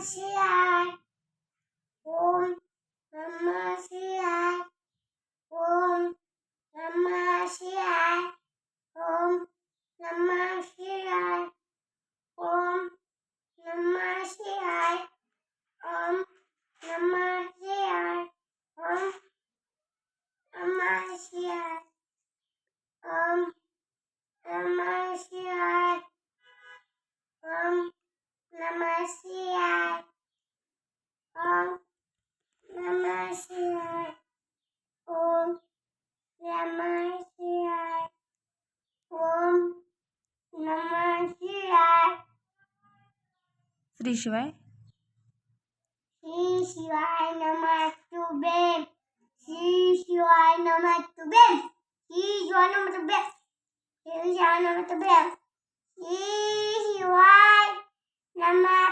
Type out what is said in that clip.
शिवाय ओम नमः शिवाय ओम नमः शिवाय ओम नमः शिवाय ओम नमः शिवाय ओम नमः शिवाय ओम नमः शिवाय ओम नमः शिवाय ओम नमः शिवाय ओम नमः शिवाय ओम नमः शिवाय ओम नमः शिवाय श्री शिवाय श्री शिवाय नमस्तुभे श्री शिवाय नमस्तुभे श्री शिवाय नमस्तुभे श्री शिवाय नमस्तुभे श्री शिवाय नमः